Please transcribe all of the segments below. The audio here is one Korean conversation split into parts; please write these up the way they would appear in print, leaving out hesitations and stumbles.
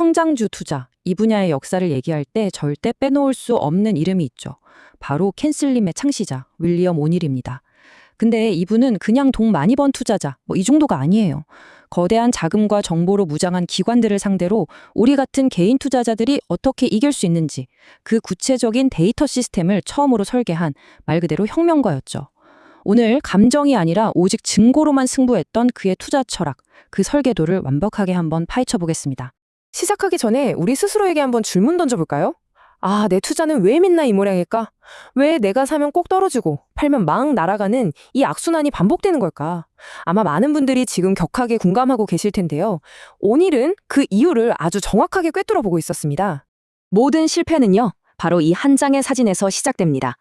성장주 투자, 이 분야의 역사를 얘기할 때 절대 빼놓을 수 없는 이름이 있죠. 바로 캔슬림의 창시자, 윌리엄 오닐입니다. 근데 이분은 그냥 돈 많이 번 투자자, 이 정도가 아니에요. 거대한 자금과 정보로 무장한 기관들을 상대로 우리 같은 개인 투자자들이 어떻게 이길 수 있는지 그 구체적인 데이터 시스템을 처음으로 설계한 말 그대로 혁명가였죠. 오늘 감정이 아니라 오직 증거로만 승부했던 그의 투자 철학, 그 설계도를 완벽하게 한번 파헤쳐 보겠습니다. 시작하기 전에 우리 스스로에게 한번 질문 던져볼까요? 아, 내 투자는 왜 맨날 이 모양일까? 왜 내가 사면 꼭 떨어지고 팔면 막 날아가는 이 악순환이 반복되는 걸까? 아마 많은 분들이 지금 격하게 공감하고 계실 텐데요. 오늘은 그 이유를 아주 정확하게 꿰뚫어 보고 있었습니다. 모든 실패는요, 바로 이 한 장의 사진에서 시작됩니다.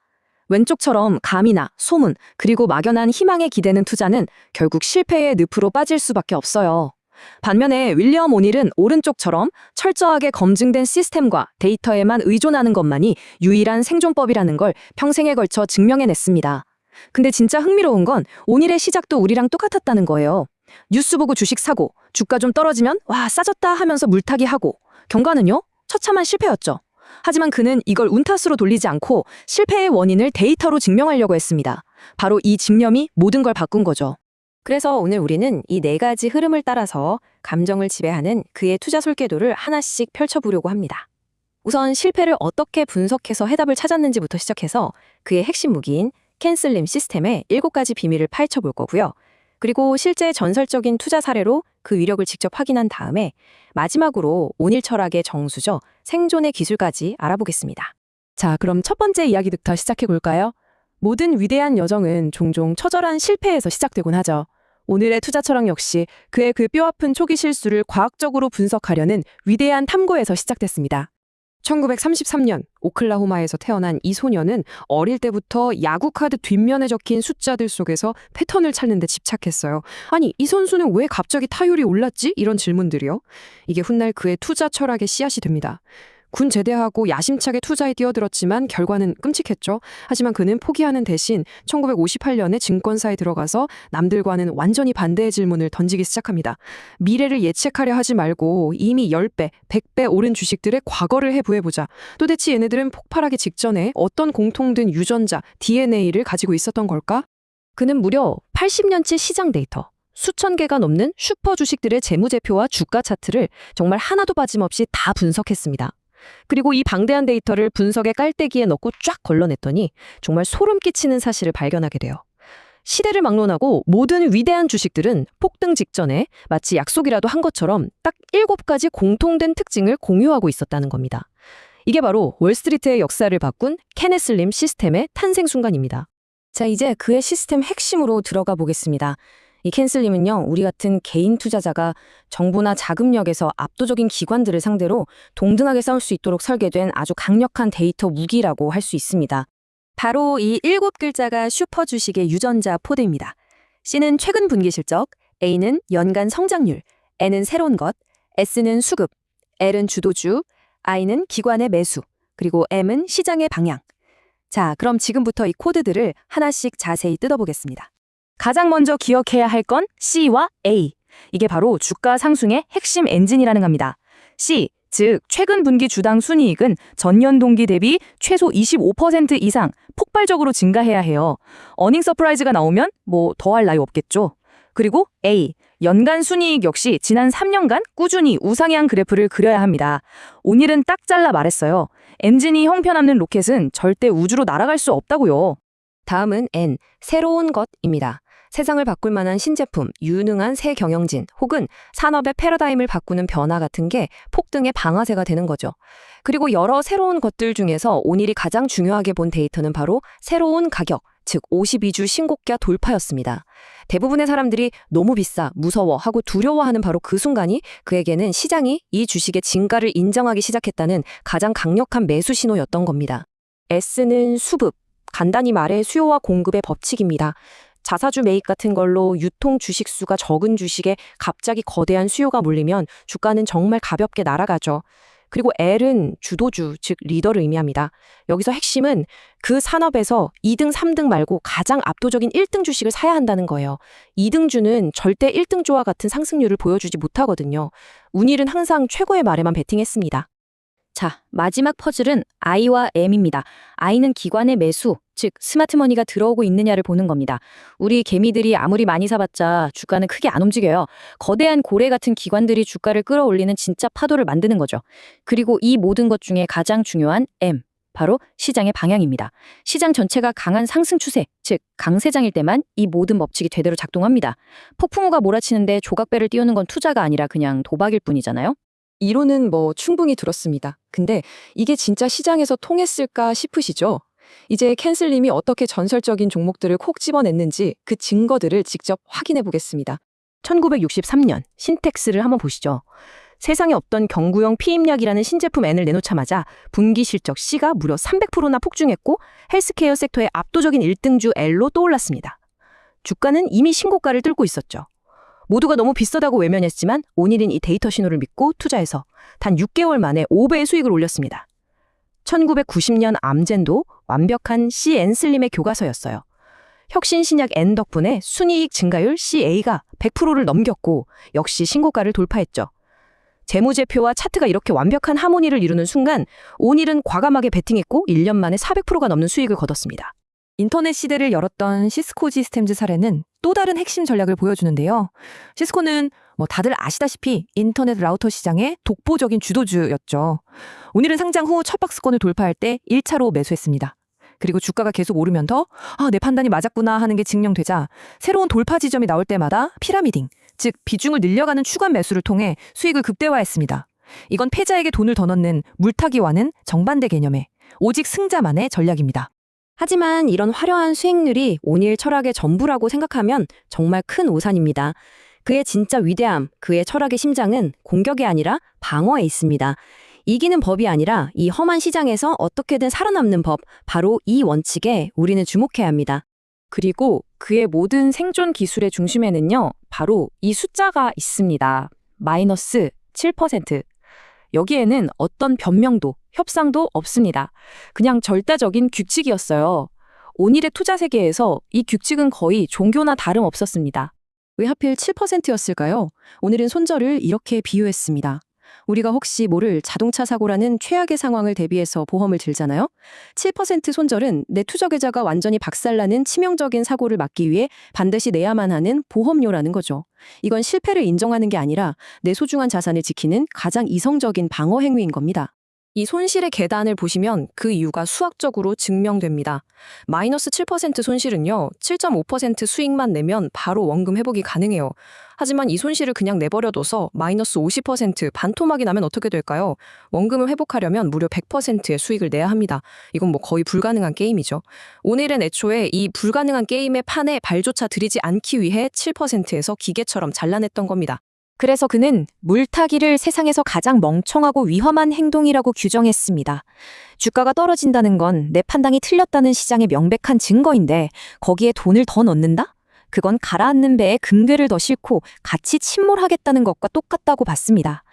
왼쪽처럼 감이나 소문, 그리고 막연한 희망에 기대는 투자는 결국 실패의 늪으로 빠질 수밖에 없어요. 반면에 윌리엄 오닐은 오른쪽처럼 철저하게 검증된 시스템과 데이터에만 의존하는 것만이 유일한 생존법이라는 걸 평생에 걸쳐 증명해냈습니다. 근데 진짜 흥미로운 건 오닐의 시작도 우리랑 똑같았다는 거예요. 뉴스 보고 주식 사고, 주가 좀 떨어지면 와 싸졌다 하면서 물타기 하고, 경과는요? 처참한 실패였죠. 하지만 그는 이걸 운탓으로 돌리지 않고 실패의 원인을 데이터로 증명하려고 했습니다. 바로 이 집념이 모든 걸 바꾼 거죠. 그래서 오늘 우리는 이 네 가지 흐름을 따라서 감정을 지배하는 그의 투자 설계도를 하나씩 펼쳐보려고 합니다. 우선 실패를 어떻게 분석해서 해답을 찾았는지부터 시작해서 그의 핵심 무기인 캔슬림 시스템의 7가지 비밀을 파헤쳐 볼 거고요. 그리고 실제 전설적인 투자 사례로 그 위력을 직접 확인한 다음에 마지막으로 오닐 철학의 정수죠. 생존의 기술까지 알아보겠습니다. 자, 그럼 첫 번째 이야기부터 시작해 볼까요? 모든 위대한 여정은 종종 처절한 실패에서 시작되곤 하죠. 오늘의 투자 철학 역시 그의 그 뼈아픈 초기 실수를 과학적으로 분석하려는 위대한 탐구에서 시작됐습니다. 1933년 오클라호마에서 태어난 이 소녀는 어릴 때부터 야구 카드 뒷면에 적힌 숫자들 속에서 패턴을 찾는 데 집착했어요. 아니, 이 선수는 왜 갑자기 타율이 올랐지? 이런 질문들이요. 이게 훗날 그의 투자 철학의 씨앗이 됩니다. 군 제대하고 야심차게 투자에 뛰어들었지만 결과는 끔찍했죠. 하지만 그는 포기하는 대신 1958년에 증권사에 들어가서 남들과는 완전히 반대의 질문을 던지기 시작합니다. 미래를 예측하려 하지 말고 이미 10배, 100배 오른 주식들의 과거를 해부해보자. 도대체 얘네들은 폭발하기 직전에 어떤 공통된 유전자, DNA를 가지고 있었던 걸까? 그는 무려 80년치 시장 데이터, 수천 개가 넘는 슈퍼 주식들의 재무제표와 주가 차트를 정말 하나도 빠짐없이 다 분석했습니다. 그리고 이 방대한 데이터를 분석의 깔때기에 넣고 쫙 걸러냈더니 정말 소름 끼치는 사실을 발견하게 돼요. 시대를 막론하고 모든 위대한 주식들은 폭등 직전에 마치 약속이라도 한 것처럼 딱 7가지 공통된 특징을 공유하고 있었다는 겁니다. 이게 바로 월스트리트의 역사를 바꾼 케네슬림 시스템의 탄생 순간입니다. 자, 이제 그의 시스템 핵심으로 들어가 보겠습니다. 이 캔슬림은요, 우리 같은 개인 투자자가 정부나 자금력에서 압도적인 기관들을 상대로 동등하게 싸울 수 있도록 설계된 아주 강력한 데이터 무기라고 할 수 있습니다. 바로 이 7글자가 슈퍼 주식의 유전자 포대입니다. C는 최근 분기 실적, A는 연간 성장률, N은 새로운 것, S는 수급, L은 주도주, I는 기관의 매수, 그리고 M은 시장의 방향. 자, 그럼 지금부터 이 코드들을 하나씩 자세히 뜯어보겠습니다. 가장 먼저 기억해야 할 건 C와 A. 이게 바로 주가 상승의 핵심 엔진이라는 겁니다. C, 즉 최근 분기 주당 순이익은 전년 동기 대비 최소 25% 이상 폭발적으로 증가해야 해요. 어닝 서프라이즈가 나오면 더할 나위 없겠죠. 그리고 A, 연간 순이익 역시 지난 3년간 꾸준히 우상향 그래프를 그려야 합니다. 오늘은 딱 잘라 말했어요. 엔진이 형편없는 로켓은 절대 우주로 날아갈 수 없다고요. 다음은 N, 새로운 것입니다. 세상을 바꿀 만한 신제품, 유능한 새 경영진, 혹은 산업의 패러다임을 바꾸는 변화 같은 게 폭등의 방아쇠가 되는 거죠. 그리고 여러 새로운 것들 중에서 오닐이 가장 중요하게 본 데이터는 바로 새로운 가격, 즉 52주 신고가 돌파였습니다. 대부분의 사람들이 너무 비싸, 무서워 하고 두려워하는 바로 그 순간이 그에게는 시장이 이 주식의 진가를 인정하기 시작했다는 가장 강력한 매수 신호였던 겁니다. S는 수급, 간단히 말해 수요와 공급의 법칙입니다. 자사주 매입 같은 걸로 유통 주식수가 적은 주식에 갑자기 거대한 수요가 몰리면 주가는 정말 가볍게 날아가죠. 그리고 L은 주도주, 즉 리더를 의미합니다. 여기서 핵심은 그 산업에서 2등, 3등 말고 가장 압도적인 1등 주식을 사야 한다는 거예요. 2등주는 절대 1등주와 같은 상승률을 보여주지 못하거든요. 운일은 항상 최고의 말에만 베팅했습니다. 자, 마지막 퍼즐은 I와 M입니다. I는 기관의 매수, 즉 스마트머니가 들어오고 있느냐를 보는 겁니다. 우리 개미들이 아무리 많이 사봤자 주가는 크게 안 움직여요. 거대한 고래 같은 기관들이 주가를 끌어올리는 진짜 파도를 만드는 거죠. 그리고 이 모든 것 중에 가장 중요한 M, 바로 시장의 방향입니다. 시장 전체가 강한 상승 추세, 즉 강세장일 때만 이 모든 법칙이 제대로 작동합니다. 폭풍우가 몰아치는데 조각배를 띄우는 건 투자가 아니라 그냥 도박일 뿐이잖아요. 이론은 충분히 들었습니다. 근데 이게 진짜 시장에서 통했을까 싶으시죠? 이제 캔슬님이 어떻게 전설적인 종목들을 콕 집어냈는지 그 증거들을 직접 확인해 보겠습니다. 1963년 신텍스를 한번 보시죠. 세상에 없던 경구용 피임약이라는 신제품 N을 내놓자마자 분기 실적 C가 무려 300%나 폭증했고 헬스케어 섹터의 압도적인 1등주 L로 떠올랐습니다. 주가는 이미 신고가를 뚫고 있었죠. 모두가 너무 비싸다고 외면했지만 오닐은 이 데이터 신호를 믿고 투자해서 단 6개월 만에 5배의 수익을 올렸습니다. 1990년 암젠도 완벽한 CN슬림의 교과서였어요. 혁신 신약 N 덕분에 순이익 증가율 CA가 100%를 넘겼고 역시 신고가를 돌파했죠. 재무제표와 차트가 이렇게 완벽한 하모니를 이루는 순간 오닐은 과감하게 베팅했고 1년 만에 400%가 넘는 수익을 거뒀습니다. 인터넷 시대를 열었던 시스코 시스템즈 사례는 또 다른 핵심 전략을 보여주는데요. 시스코는 다들 아시다시피 인터넷 라우터 시장의 독보적인 주도주였죠. 오늘은 상장 후 첫 박스권을 돌파할 때 1차로 매수했습니다. 그리고 주가가 계속 오르면서 내 판단이 맞았구나 하는 게 증명되자 새로운 돌파 지점이 나올 때마다 피라미딩, 즉 비중을 늘려가는 추가 매수를 통해 수익을 극대화했습니다. 이건 패자에게 돈을 더 넣는 물타기와는 정반대 개념의 오직 승자만의 전략입니다. 하지만 이런 화려한 수익률이 오닐 철학의 전부라고 생각하면 정말 큰 오산입니다. 그의 진짜 위대함, 그의 철학의 심장은 공격이 아니라 방어에 있습니다. 이기는 법이 아니라 이 험한 시장에서 어떻게든 살아남는 법, 바로 이 원칙에 우리는 주목해야 합니다. 그리고 그의 모든 생존 기술의 중심에는요, 바로 이 숫자가 있습니다. 마이너스 7%. 여기에는 어떤 변명도, 협상도 없습니다. 그냥 절대적인 규칙이었어요. 오닐의 투자 세계에서 이 규칙은 거의 종교나 다름없었습니다. 왜 하필 7%였을까요? 오늘은 손절을 이렇게 비유했습니다. 우리가 혹시 모를 자동차 사고라는 최악의 상황을 대비해서 보험을 들잖아요? 7% 손절은 내 투자 계좌가 완전히 박살나는 치명적인 사고를 막기 위해 반드시 내야만 하는 보험료라는 거죠. 이건 실패를 인정하는 게 아니라 내 소중한 자산을 지키는 가장 이성적인 방어 행위인 겁니다. 이 손실의 계단을 보시면 그 이유가 수학적으로 증명됩니다. 마이너스 7% 손실은요, 7.5% 수익만 내면 바로 원금 회복이 가능해요. 하지만 이 손실을 그냥 내버려둬서 마이너스 50% 반토막이 나면 어떻게 될까요? 원금을 회복하려면 무려 100%의 수익을 내야 합니다. 이건 거의 불가능한 게임이죠. 오늘은 애초에 이 불가능한 게임의 판에 발조차 들이지 않기 위해 7%에서 기계처럼 잘라냈던 겁니다. 그래서 그는 물타기를 세상에서 가장 멍청하고 위험한 행동이라고 규정했습니다. 주가가 떨어진다는 건 내 판단이 틀렸다는 시장의 명백한 증거인데 거기에 돈을 더 넣는다? 그건 가라앉는 배에 금괴를 더 싣고 같이 침몰하겠다는 것과 똑같다고 봤습니다.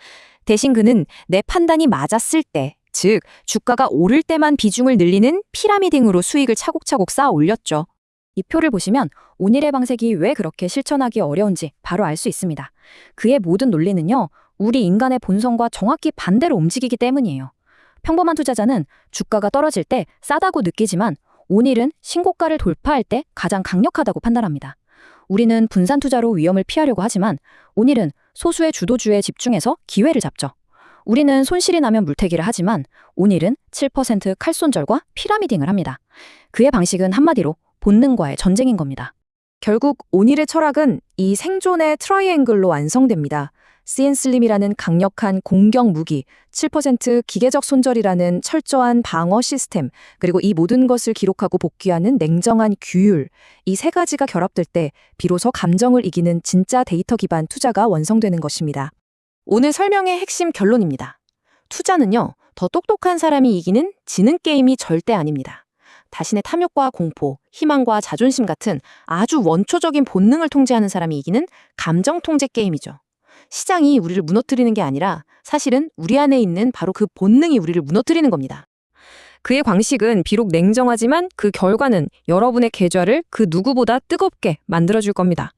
대신 그는 내 판단이 맞았을 때, 즉 주가가 오를 때만 비중을 늘리는 피라미딩으로 수익을 차곡차곡 쌓아 올렸죠. 이 표를 보시면 오닐의 방식이 왜 그렇게 실천하기 어려운지 바로 알 수 있습니다. 그의 모든 논리는요, 우리 인간의 본성과 정확히 반대로 움직이기 때문이에요. 평범한 투자자는 주가가 떨어질 때 싸다고 느끼지만 오닐은 신고가를 돌파할 때 가장 강력하다고 판단합니다. 우리는 분산 투자로 위험을 피하려고 하지만 오닐은 소수의 주도주에 집중해서 기회를 잡죠. 우리는 손실이 나면 물태기를 하지만 오닐은 7% 칼손절과 피라미딩을 합니다. 그의 방식은 한마디로 본능과의 전쟁인 겁니다. 결국 오닐의 철학은 이 생존의 트라이앵글로 완성됩니다. CN슬림이라는 강력한 공격 무기, 7% 기계적 손절이라는 철저한 방어 시스템, 그리고 이 모든 것을 기록하고 복귀하는 냉정한 규율, 이 세 가지가 결합될 때 비로소 감정을 이기는 진짜 데이터 기반 투자가 완성되는 것입니다. 오늘 설명의 핵심 결론입니다. 투자는요, 더 똑똑한 사람이 이기는 지능 게임이 절대 아닙니다. 자신의 탐욕과 공포, 희망과 자존심 같은 아주 원초적인 본능을 통제하는 사람이 이기는 감정 통제 게임이죠. 시장이 우리를 무너뜨리는 게 아니라 사실은 우리 안에 있는 바로 그 본능이 우리를 무너뜨리는 겁니다. 그의 광식은 비록 냉정하지만 그 결과는 여러분의 계좌를 그 누구보다 뜨겁게 만들어줄 겁니다.